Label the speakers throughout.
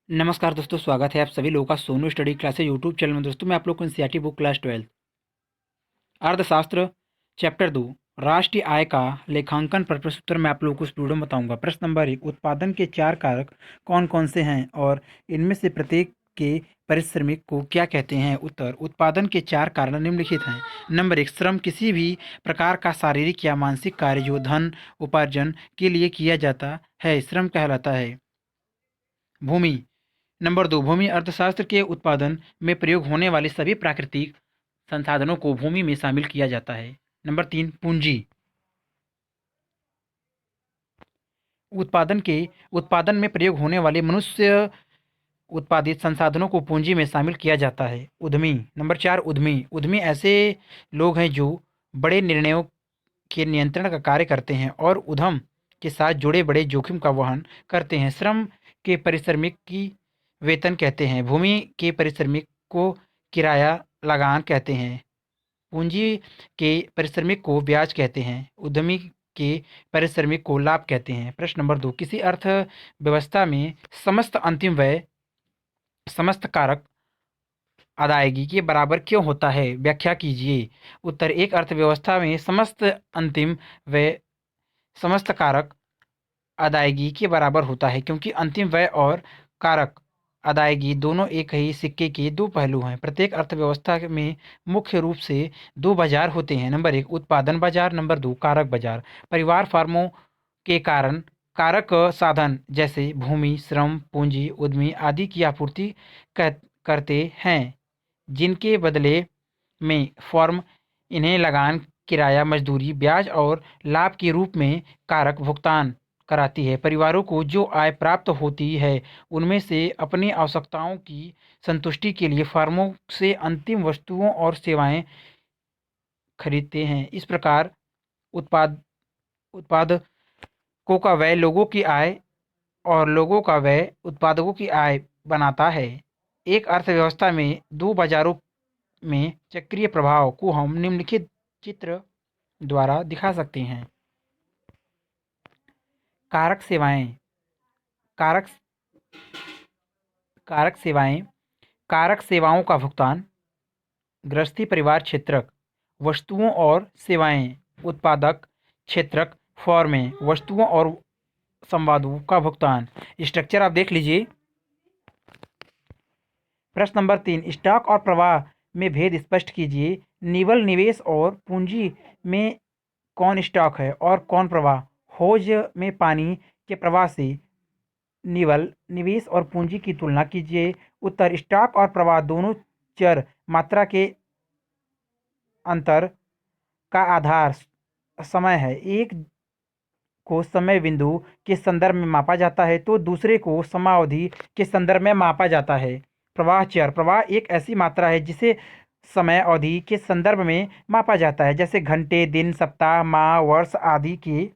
Speaker 1: नमस्कार दोस्तों, स्वागत है आप सभी लोगों का Sonu study classes YouTube channel में। दोस्तों मैं आप लोग को एनसीईआरटी बुक क्लास 12 अर्थशास्त्र चैप्टर 2 राष्ट्रीय आय का लेखांकन पर प्रश्न उत्तर मैं आप लोगों को इस वीडियो में बताऊंगा। प्रश्न नंबर 1, उत्पादन के 4 कारक कौन कौन से हैं और इनमें से प्रत्येक के पारिश्रमिक को क्या कहते हैं। उत्तर, उत्पादन के 4 कारण निम्नलिखित हैं। नंबर 1, श्रम, किसी भी प्रकार का शारीरिक या मानसिक कार्य जो धन उपार्जन के लिए किया जाता है श्रम कहलाता है। भूमि। नंबर 2, भूमि, अर्थशास्त्र के उत्पादन में प्रयोग होने वाले सभी प्राकृतिक संसाधनों को भूमि में शामिल किया जाता है। नंबर 3, पूंजी, उत्पादन में प्रयोग होने वाले मनुष्य उत्पादित संसाधनों को पूंजी में शामिल किया जाता है। उद्यमी। नंबर 4, उद्यमी, उद्यमी ऐसे लोग हैं जो बड़े निर्णयों के नियंत्रण का कार्य करते हैं और उद्यम के साथ जुड़े बड़े जोखिम का वहन करते हैं। श्रम के पारिश्रमिक की वेतन कहते हैं। भूमि के पारिश्रमिक को किराया लगान कहते हैं। पूंजी के पारिश्रमिक को ब्याज कहते हैं। उद्यमी के पारिश्रमिक को लाभ कहते हैं। प्रश्न नंबर 2, किसी अर्थव्यवस्था में समस्त अंतिम व्यय समस्त कारक अदायगी के बराबर क्यों होता है, व्याख्या कीजिए। उत्तर, एक अर्थव्यवस्था में समस्त अंतिम व्यय समस्त कारक अदायगी के बराबर होता है क्योंकि अंतिम व्यय और कारक अदायगी दोनों एक ही सिक्के के दो पहलू हैं। प्रत्येक अर्थव्यवस्था में मुख्य रूप से दो बाजार होते हैं। नंबर 1, उत्पादन बाजार। नंबर 2, कारक बाजार। परिवार फार्मों के कारण कारक साधन जैसे भूमि, श्रम, पूंजी, उद्यमी आदि की आपूर्ति करते हैं, जिनके बदले में फर्म इन्हें लगान, किराया, मजदूरी, ब्याज और लाभ के रूप में कारक भुगतान कराती है। परिवारों को जो आय प्राप्त होती है उनमें से अपनी आवश्यकताओं की संतुष्टि के लिए फर्मों से अंतिम वस्तुओं और सेवाएं खरीदते हैं। इस प्रकार उत्पाद उत्पादकों का व्यय लोगों की आय और लोगों का व्यय उत्पादकों की आय बनाता है। एक अर्थव्यवस्था में दो बाजारों में चक्रीय प्रभाव को हम निम्नलिखित चित्र द्वारा दिखा सकते हैं। कारक सेवाएं कारक कारक सेवाएं कारक सेवाओं का भुगतान, गृहस्थी परिवार क्षेत्रक, वस्तुओं और सेवाएं, उत्पादक क्षेत्रक, फर्में, वस्तुओं और संवादों का भुगतान। स्ट्रक्चर आप देख लीजिए। प्रश्न नंबर 3, स्टॉक और प्रवाह में भेद स्पष्ट कीजिए। निवल निवेश और पूंजी में कौन स्टॉक है और कौन प्रवाह। हौज में पानी के प्रवाह से निवल निवेश और पूंजी की तुलना कीजिए। उत्तर, स्टॉक और प्रवाह दोनों चर मात्रा के अंतर का आधार समय है। एक को समय बिंदु के संदर्भ में मापा जाता है तो दूसरे को समयावधि के संदर्भ में मापा जाता है। प्रवाह चर, प्रवाह एक ऐसी मात्रा है जिसे समय अवधि के संदर्भ में मापा जाता है, जैसे घंटे, दिन, सप्ताह, माह, वर्ष आदि के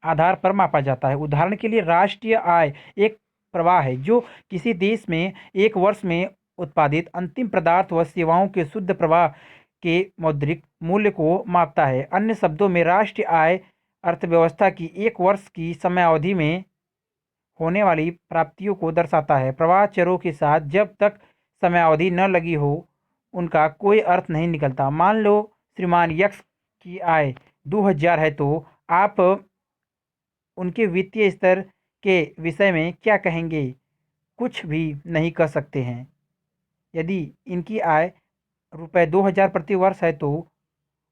Speaker 1: आधार पर मापा जाता है। उदाहरण के लिए राष्ट्रीय आय एक प्रवाह है जो किसी देश में एक वर्ष में उत्पादित अंतिम पदार्थ व सेवाओं के शुद्ध प्रवाह के मौद्रिक मूल्य को मापता है। अन्य शब्दों में राष्ट्रीय आय अर्थव्यवस्था की एक वर्ष की समयावधि में होने वाली प्राप्तियों को दर्शाता है। प्रवाह चरों के साथ जब तक समयावधि न लगी हो उनका कोई अर्थ नहीं निकलता। मान लो श्रीमान यक्स की आय 2000 है तो आप उनके वित्तीय स्तर के विषय में क्या कहेंगे? कुछ भी नहीं कह सकते हैं। यदि इनकी आय रुपये 2000 प्रति वर्ष है तो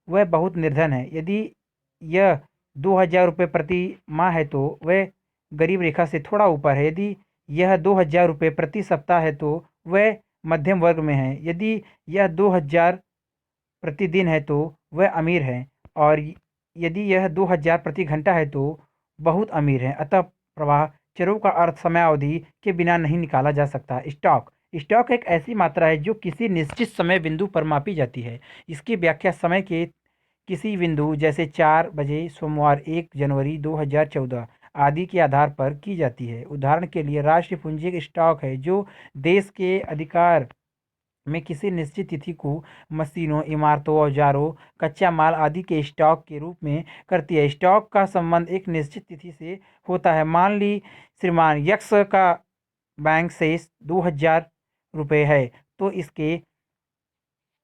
Speaker 1: वह बहुत निर्धन है। यदि यह 2000 रुपये प्रति माह है तो वह गरीब रेखा से थोड़ा ऊपर है। यदि यह 2000 रुपये प्रति सप्ताह है तो वह मध्यम वर्ग में है। यदि यह 2000 प्रतिदिन है तो वह अमीर है और यदि यह 2000 प्रति घंटा है तो बहुत अमीर है। अतः प्रवाह चरों का अर्थ समयावधि के बिना नहीं निकाला जा सकता। स्टॉक स्टॉक एक ऐसी मात्रा है जो किसी निश्चित समय बिंदु पर मापी जाती है। इसकी व्याख्या समय के किसी बिंदु जैसे 4 बजे सोमवार 1 जनवरी 2014 आदि के आधार पर की जाती है। उदाहरण के लिए राष्ट्रीय पूंजी एक स्टॉक है जो देश के अधिकार में किसी निश्चित तिथि को मशीनों, इमारतों, औजारों, कच्चा माल आदि के स्टॉक के रूप में करती है। स्टॉक का संबंध एक निश्चित तिथि से होता है। मान ली श्रीमान यक्स का बैंक शेष 2000 रुपये है। तो इसके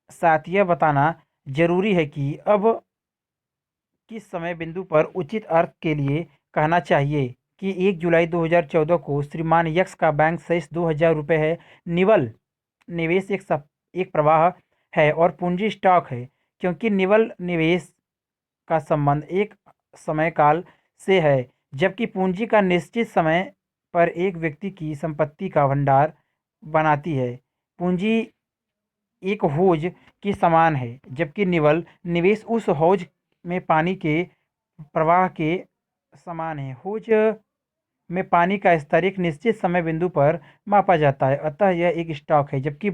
Speaker 1: साथ यह बताना जरूरी है कि अब किस समय बिंदु पर उचित अर्थ के लिए कहना चाहिए कि 1 जुलाई 2014 को श्रीमान यक्स का बैंक शेष 2000 रुपये है। निवल निवेश एक प्रवाह है और पूंजी स्टॉक है, क्योंकि निवल निवेश का संबंध एक समय काल से है, जबकि पूंजी का निश्चित समय पर एक व्यक्ति की संपत्ति का भंडार बनाती है। पूंजी एक हौज के समान है, जबकि निवल निवेश उस हौज में पानी के प्रवाह के समान है। हौज में पानी का स्तर एक निश्चित समय बिंदु पर मापा जाता है, अतः यह एक स्टॉक है, जबकि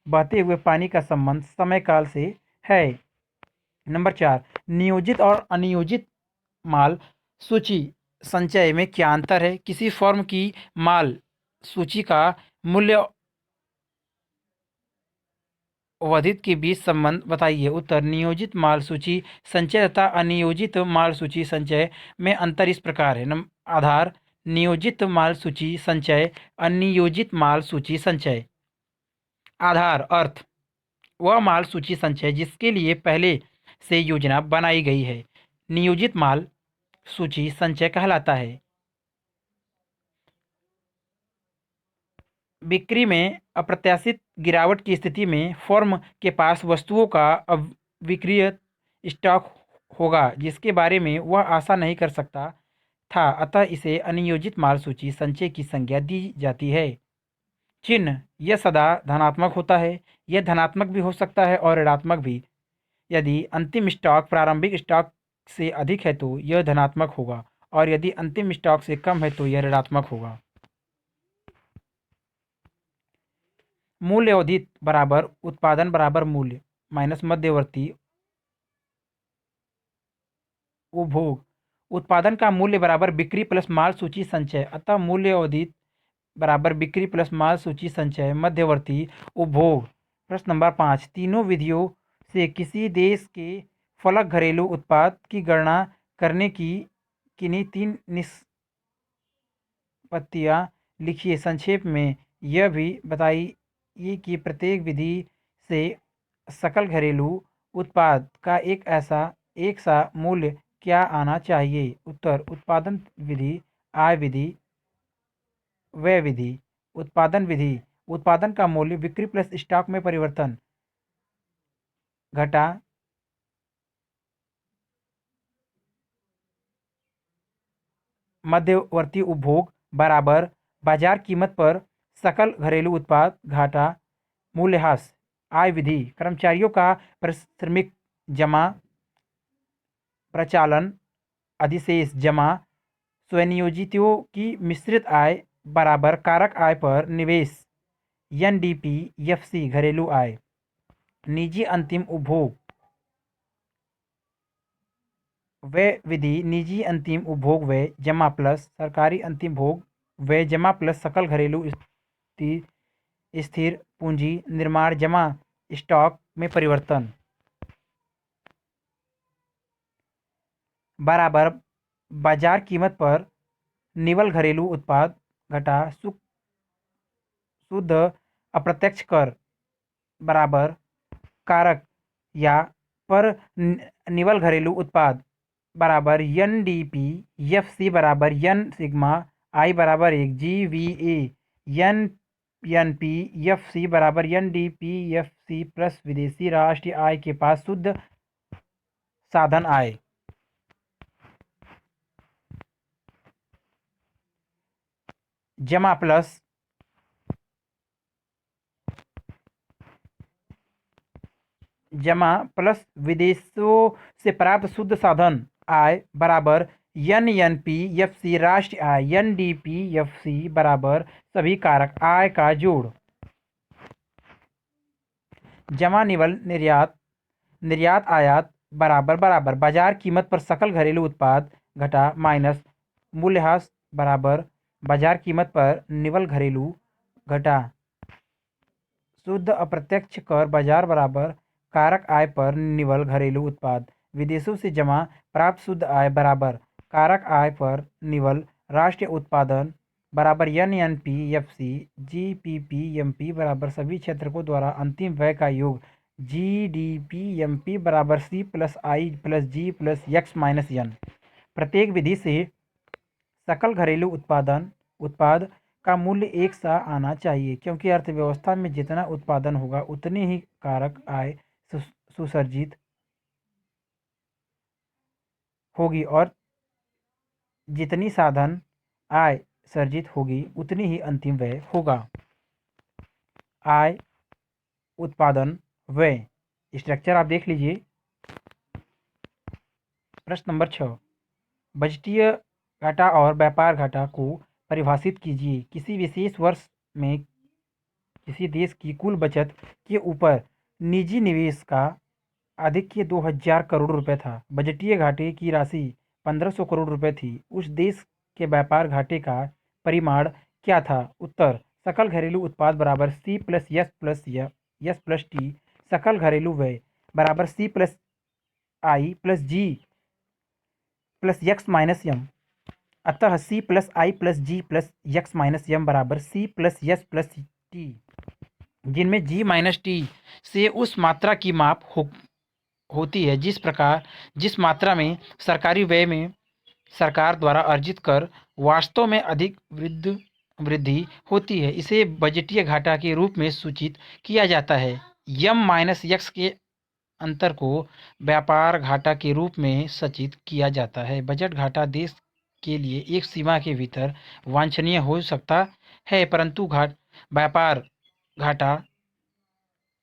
Speaker 1: बहते हुए पानी का संबंध समय काल से है। नंबर 4, नियोजित और अनियोजित माल सूची संचय में क्या अंतर है? किसी फर्म की माल सूची का मूल्य अवधित के बीच संबंध बताइए। उत्तर, नियोजित माल सूची संचय तथा अनियोजित माल सूची संचय में अंतर इस प्रकार है। आधार, नियोजित माल सूची संचय, अनियोजित माल सूची संचय। आधार अर्थ वह माल सूची संचय जिसके लिए पहले से योजना बनाई गई है। नियोजित माल सूची संचय कहलाता है। बिक्री में अप्रत्याशित गिरावट की स्थिति में फर्म के पास वस्तुओं का अविक्रय स्टॉक होगा जिसके बारे में वह आशा नहीं कर सकता था, अतः इसे अनियोजित माल सूची संचय की संज्ञा दी जाती है। चिन्ह, यह सदा धनात्मक होता है। यह धनात्मक भी हो सकता है और ऋणात्मक भी। यदि अंतिम स्टॉक प्रारंभिक स्टॉक से अधिक है तो यह धनात्मक होगा, और यदि अंतिम स्टॉक से कम है तो यह ऋणात्मक होगा। मूल्य अवधित बराबर उत्पादन बराबर मूल्य माइनस मध्यवर्ती उपभोग। उत्पादन का मूल्य बराबर बिक्री प्लस माल सूची संचय, अतः मूल्य अवधित बराबर बिक्री प्लस माल सूची संचय मध्यवर्ती उपभोग। प्रश्न नंबर 5, तीनों विधियों से किसी देश के फलक घरेलू उत्पाद की गणना करने की किन्हीं 3 निष्पत्तियाँ लिखिए। संक्षेप में यह भी बताइए कि प्रत्येक विधि से सकल घरेलू उत्पाद का एक सा मूल्य क्या आना चाहिए। उत्तर, उत्पादन विधि, आय विधि, व्यय विधि। उत्पादन विधि, उत्पादन का मूल्य बिक्री प्लस स्टॉक में परिवर्तन घटा मध्यवर्ती उपभोग बराबर बाजार कीमत पर सकल घरेलू उत्पाद घाटा मूल्यह्रास। आय विधि, कर्मचारियों का पारिश्रमिक जमा प्रचालन अधिशेष जमा स्वनियोजितों की मिश्रित आय बराबर कारक आय पर निवेश NDPFC घरेलू आय। निजी अंतिम उपभोग व्यय विधि, निजी अंतिम उपभोग व्यय जमा प्लस सरकारी अंतिम भोग व्यय जमा प्लस सकल घरेलू स्थिर पूंजी निर्माण जमा स्टॉक में परिवर्तन बराबर बाजार कीमत पर निवल घरेलू उत्पाद घटा शुद्ध अप्रत्यक्ष कर बराबर कारक या पर निवल घरेलू उत्पाद बराबर NDPFC बराबर N सिग्मा I बराबर 1 GVA NPFC बराबर NDPFC प्लस विदेशी राष्ट्रीय आय के पास शुद्ध साधन आय। जमा प्लस विदेशों से प्राप्त शुद्ध साधन आय बराबर NNPFC राष्ट्रीय आय NDPFC बराबर सभी कारक आय का जोड़। जमा निवल निर्यात आयात बराबर बाजार कीमत पर सकल घरेलू उत्पाद घटा माइनस मूल्यह्रास बराबर बाजार कीमत पर निवल घरेलू घटा शुद्ध अप्रत्यक्ष कर बाजार बराबर कारक आय पर निवल घरेलू उत्पाद। विदेशों से जमा प्राप्त शुद्ध आय बराबर कारक आय पर निवल राष्ट्रीय उत्पादन बराबर N N P F C G P P M P बराबर सभी क्षेत्रकों द्वारा अंतिम व्यय का योग G D P M P बराबर C plus I plus G plus X minus N. प्रत्येक विधि से सकल घरेलू उत्पाद का मूल्य एक सा आना चाहिए, क्योंकि अर्थव्यवस्था में जितना उत्पादन होगा उतनी ही कारक आय सुसर्जित होगी और जितनी साधन आय सर्जित होगी उतनी ही अंतिम व्यय होगा। आय, उत्पादन, व्यय स्ट्रक्चर आप देख लीजिए। प्रश्न नंबर 6, बजटीय घाटा और व्यापार घाटा को परिभाषित कीजिए। किसी विशेष वर्ष में किसी देश की कुल बचत के ऊपर निजी निवेश का आधिक्य 2000 करोड़ रुपए था। बजटीय घाटे की राशि 1500 करोड़ रुपए थी। उस देश के व्यापार घाटे का परिमाण क्या था? उत्तर, सकल घरेलू उत्पाद बराबर C plus S plus T. सकल घरेलू व्यय बराबर C plus I plus G plus X minus M. अतः C plus I plus G plus X minus M बराबर C plus S plus T, जिनमें जी माइनस टी से उस मात्रा की माप होती है जिस मात्रा में सरकारी व्यय में सरकार द्वारा अर्जित कर वास्तव में अधिक वृद्धि होती है। इसे बजटीय घाटा के रूप में सूचित किया जाता है। यम माइनस यक्स के अंतर को व्यापार घाटा के रूप में सूचित किया जाता है। बजट घाटा देश के लिए एक सीमा के भीतर वांछनीय हो सकता है, परंतु व्यापार घाटा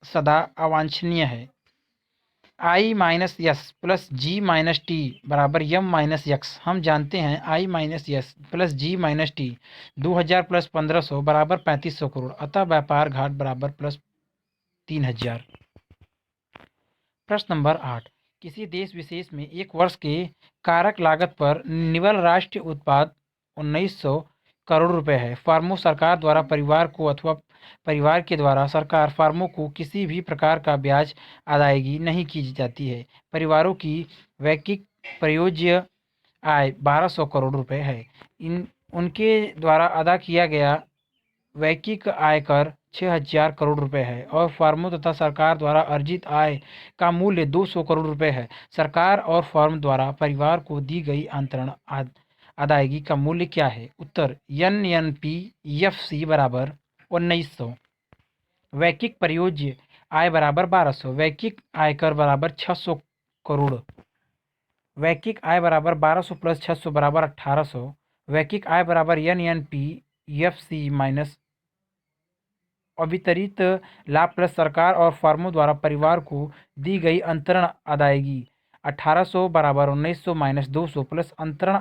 Speaker 1: सदा अवांछनीय है। आई माइनस यस प्लस जी माइनस टी बराबर यम माइनस यक्स। हम जानते हैं आई माइनस यस प्लस जी माइनस टी 2000 प्लस 1500 बराबर 3500 करोड़। अतः व्यापार घाट बराबर प्लस 3000। प्रश्न नंबर 8, किसी देश विशेष में एक वर्ष के कारक लागत पर निवल राष्ट्रीय उत्पाद 1900 करोड़ रुपए है। फर्मों सरकार द्वारा परिवार को अथवा परिवार के द्वारा सरकार फर्मों को किसी भी प्रकार का ब्याज अदायगी नहीं की जाती है। परिवारों की वैश्विक प्रयोज्य आय 1200 करोड़ रुपए है। उनके द्वारा अदा किया गया वैश्विक आयकर 6000 करोड़ रुपए है और फर्मों तथा सरकार द्वारा अर्जित आय का मूल्य 200 करोड़ रुपए है। सरकार और फर्म द्वारा परिवार को दी गई अंतरण अदायगी का मूल्य क्या है? उत्तर, N N P F C बराबर 1900। वैश्विक परियोज्य आय बराबर 1200। वैश्विक आयकर बराबर 600 करोड़। वैश्विक आय बराबर 1200 प्लस 600 बराबर 1800। वैश्विक आय बराबर N N P F C minus अवितरित लाभ प्लस सरकार और फर्मों द्वारा परिवार को दी गई अंतरण अदायगी। 1800 बराबर 1900 माइनस 200 प्लस अंतरण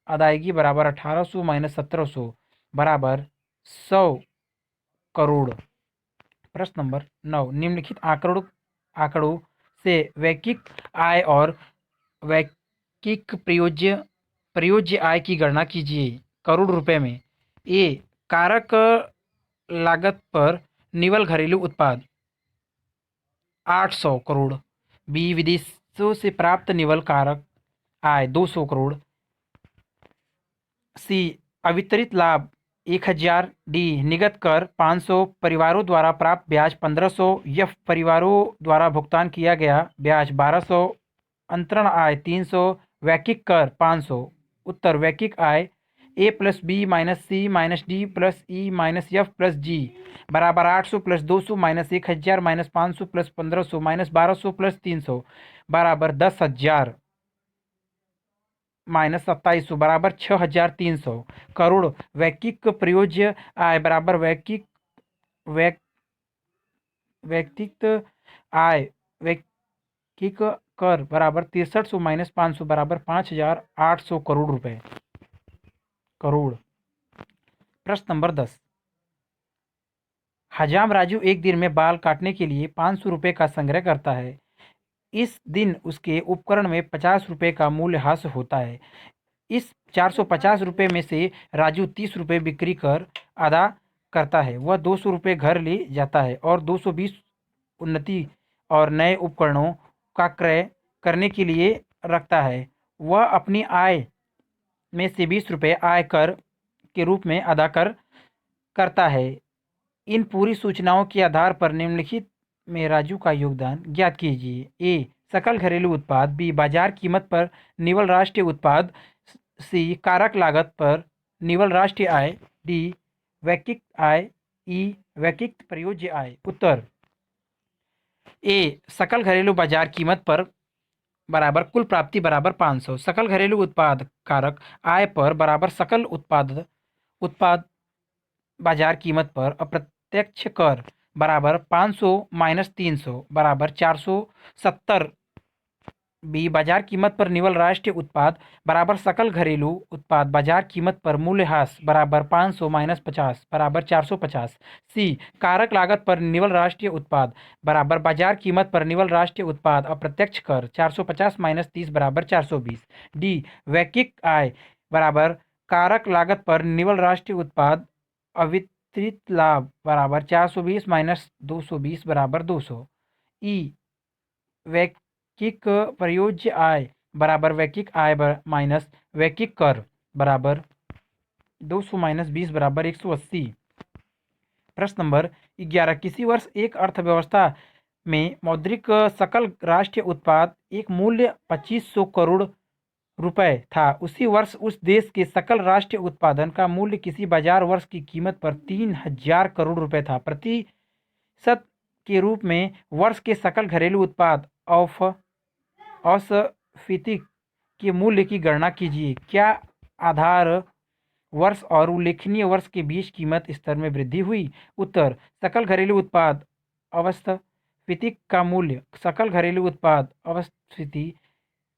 Speaker 1: अदायगी बराबर 1800 माइनस 1700 बराबर 100 करोड़। प्रश्न नंबर 9, निम्नलिखित आंकड़ों से वैश्विक आय और वैश्विक प्रयोज्य आय की गणना कीजिए करोड़ रुपए में। ए, कारक लागत पर निवल घरेलू उत्पाद 800 करोड़। बी, विदेशों से प्राप्त निवल कारक आय 200 करोड़। सी, अवितरित लाभ 1000। डी, निगत कर 500। परिवारों द्वारा प्राप्त ब्याज 1500। एफ, परिवारों द्वारा भुगतान किया गया ब्याज 1200। अंतरण आय 300। वैश्विक कर 500। उत्तर, वैश्विक आय ए प्लस बी माइनस सी minus D plus E minus F plus जी बराबर 800 plus 200 minus 1000 minus 500 plus 1500 minus 1200 plus 300 बराबर 10,000 माइनस 2700 बराबर 6300 करोड़। वैश्विक प्रयोज्य आय बराबर वैश्विक आय वैश्विक कर बराबर 6300 माइनस 500 बराबर 5800 करोड़ रुपए। प्रश्न नंबर 10, हजाम राजू एक दिन में बाल काटने के लिए 500 रुपये का संग्रह करता है। इस दिन उसके उपकरण में 50 रुपये का मूल्यह्रास होता है। इस 450 रुपये में से राजू 30 रुपये बिक्री कर अदा करता है। वह 200 रुपये घर ले जाता है और 220 उन्नति और नए उपकरणों का क्रय करने के लिए रखता है। वह अपनी आय में से 20 रुपये आयकर के रूप में अदा करता है। इन पूरी सूचनाओं के आधार पर निम्नलिखित में राजू का योगदान ज्ञात कीजिए। ए सकल घरेलू उत्पाद, बी बाजार कीमत पर निवल राष्ट्रीय उत्पाद, सी कारक लागत पर निवल राष्ट्रीय आय, डी वैश्विक आय, ई वैश्विक प्रयोज्य आय। उत्तर ए सकल घरेलू बाजार कीमत पर बराबर कुल प्राप्ति बराबर 500, सकल घरेलू उत्पाद कारक आय पर बराबर सकल उत्पाद बाजार कीमत पर अप्रत्यक्ष कर बराबर 500 माइनस 300 बराबर 470। बी बाजार कीमत पर निवल राष्ट्रीय उत्पाद बराबर सकल घरेलू उत्पाद बाजार कीमत पर मूल्यह्रास बराबर 500 माइनस 50 बराबर 450। सी कारक लागत पर निवल राष्ट्रीय उत्पाद बराबर बाजार कीमत पर निवल राष्ट्रीय उत्पाद अप्रत्यक्ष कर 450 माइनस 30 बराबर 420। डी वैश्विक आय बराबर कारक लागत पर निवल राष्ट्रीय उत्पाद अवितरित लाभ बराबर 420 माइनस 220 बराबर 200। ई वैश्विक प्रयोज्य आय बराबर वैश्विक आय माइनस वैश्विक कर बराबर 200 माइनस 20 बराबर 180। प्रश्न नंबर 11, किसी वर्ष एक अर्थव्यवस्था में मौद्रिक सकल राष्ट्रीय उत्पाद एक मूल्य 2500 करोड़ रुपए था। उसी वर्ष उस देश के सकल राष्ट्रीय उत्पादन का मूल्य किसी बाजार वर्ष की कीमत पर 3000 करोड़ रुपए था। प्रतिशत के रूप में वर्ष के सकल घरेलू उत्पाद औसफीति के मूल्य की गणना कीजिए। क्या आधार वर्ष और उल्लेखनीय वर्ष के बीच कीमत स्तर में वृद्धि हुई? उत्तर सकल घरेलू उत्पाद औसफीति का मूल्य सकल घरेलू उत्पाद औसफीति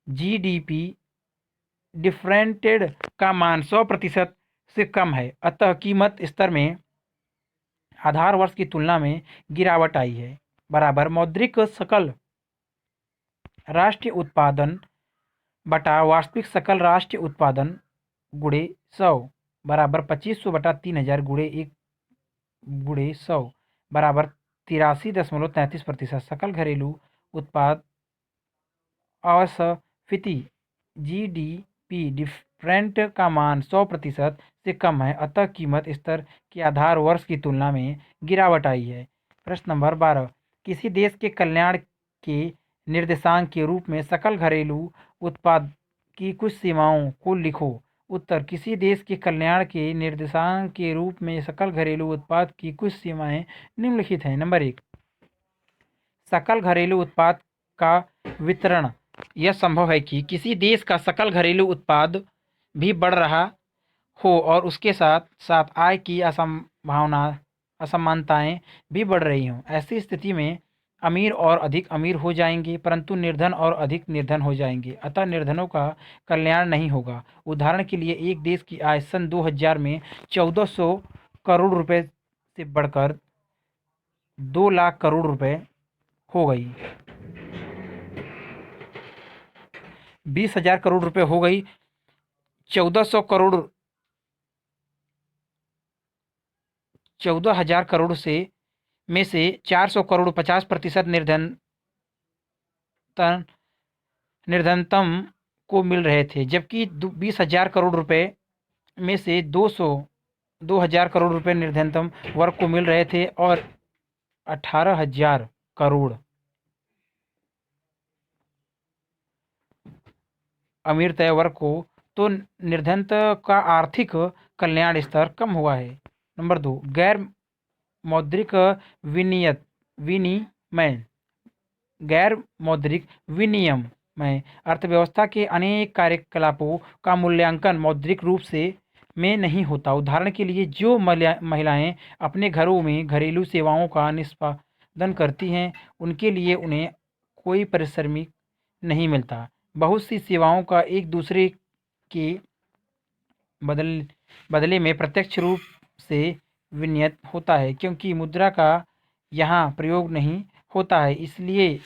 Speaker 1: जीडीपी डिफरेंटेड का मान 100% से कम है, अतः कीमत स्तर में आधार वर्ष की तुलना में गिरावट आई है। बराबर मौद्रिक सकल राष्ट्रीय उत्पादन बटा वास्तविक सकल राष्ट्रीय उत्पादन गुणे 100 बराबर 2500 बटा 3000 गुणे 100 बराबर 83.33%। सकल घरेलू उत्पाद औसफीति जीडीपी डिफरेंट का मान 100% से कम है, अतः कीमत स्तर के आधार वर्ष की तुलना में गिरावट आई है। प्रश्न नंबर 12, किसी देश के कल्याण के निर्देशांक के रूप में सकल घरेलू उत्पाद की कुछ सीमाओं को लिखो। उत्तर किसी देश के कल्याण के निर्देशांक के रूप में सकल घरेलू उत्पाद की कुछ सीमाएं निम्नलिखित हैं। नंबर 1, सकल घरेलू उत्पाद का वितरण। यह संभव है कि किसी देश का सकल घरेलू उत्पाद भी बढ़ रहा हो और उसके साथ साथ आय की असमानताएं भी बढ़ रही हों। ऐसी स्थिति में अमीर और अधिक अमीर हो जाएंगे परंतु निर्धन और अधिक निर्धन हो जाएंगे, अतः निर्धनों का कल्याण नहीं होगा। उदाहरण के लिए एक देश की आय सन 2000 में 1400 करोड़ रुपए से बढ़कर 2 लाख करोड़ रुपए हो गई, 20,000 करोड़ रुपए हो गई। 14,000 करोड़ में से 400 करोड़ 50% निर्धनतम को मिल रहे थे, जबकि 20,000 करोड़ रुपए में से 2,000 करोड़ रुपए निर्धनतम वर्ग को मिल रहे थे और 18,000 करोड़ अमीरतय वर्ग को, तो निर्धनता का आर्थिक कल्याण स्तर कम हुआ है। नंबर 2, गैर मौद्रिक विनिमय। गैर मौद्रिक विनिमय अर्थव्यवस्था के अनेक कार्यकलापों का मूल्यांकन मौद्रिक रूप से में नहीं होता। उदाहरण के लिए जो महिलाएं अपने घरों में घरेलू सेवाओं का निष्पादन करती हैं उनके लिए उन्हें कोई पारिश्रमिक नहीं मिलता। बहुत सी सेवाओं का एक दूसरे के बदले में प्रत्यक्ष रूप से विनियत होता है, क्योंकि मुद्रा का यहाँ प्रयोग नहीं होता है, इसलिए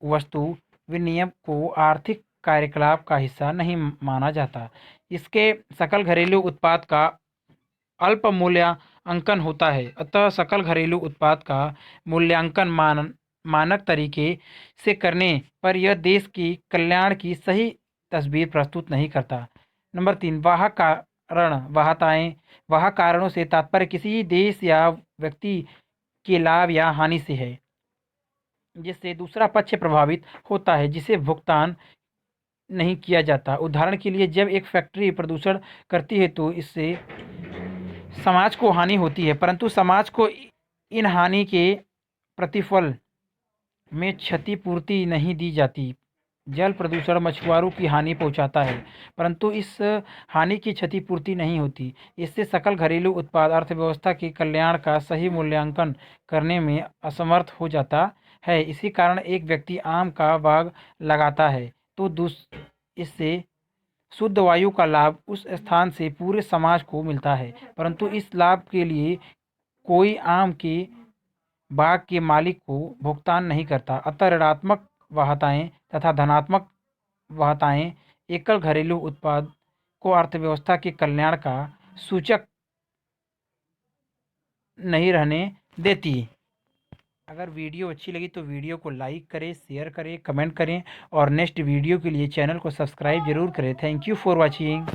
Speaker 1: वस्तु विनिमय को आर्थिक कार्यकलाप का हिस्सा नहीं माना जाता। इसके सकल घरेलू उत्पाद का अल्प मूल्यांकन होता है, अतः सकल घरेलू उत्पाद का मूल्यांकन मानक तरीके से करने पर यह देश की कल्याण की सही तस्वीर प्रस्तुत नहीं करता। नंबर 3, वाह कारण वाहताएं। वाह कारणों से तात्पर्य किसी देश या व्यक्ति के लाभ या हानि से है, जिससे दूसरा पक्ष प्रभावित होता है, जिसे भुगतान नहीं किया जाता। उदाहरण के लिए, जब एक फैक्ट्री प्रदूषण करती है तो इससे समाज को हानि होती है, परंतु समाज को इन हानि के प्रतिफल में क्षतिपूर्ति नहीं दी जाती। जल प्रदूषण मछुआरों की हानि पहुंचाता है, परंतु इस हानि की क्षतिपूर्ति नहीं होती। इससे सकल घरेलू उत्पाद अर्थव्यवस्था के कल्याण का सही मूल्यांकन करने में असमर्थ हो जाता है। इसी कारण एक व्यक्ति आम का बाग लगाता है तो इससे शुद्ध वायु का लाभ उस स्थान से पूरे समाज को मिलता है, परंतु इस लाभ के लिए कोई आम के बाग के मालिक को भुगतान नहीं करता। अतः ऋणात्मक वाहताएं तथा धनात्मक वाहताएं एकल घरेलू उत्पाद को अर्थव्यवस्था के कल्याण का सूचक नहीं रहने देती। अगर वीडियो अच्छी लगी तो वीडियो को लाइक करें, शेयर करें, कमेंट करें और नेक्स्ट वीडियो के लिए चैनल को सब्सक्राइब जरूर करें। Thank you for watching.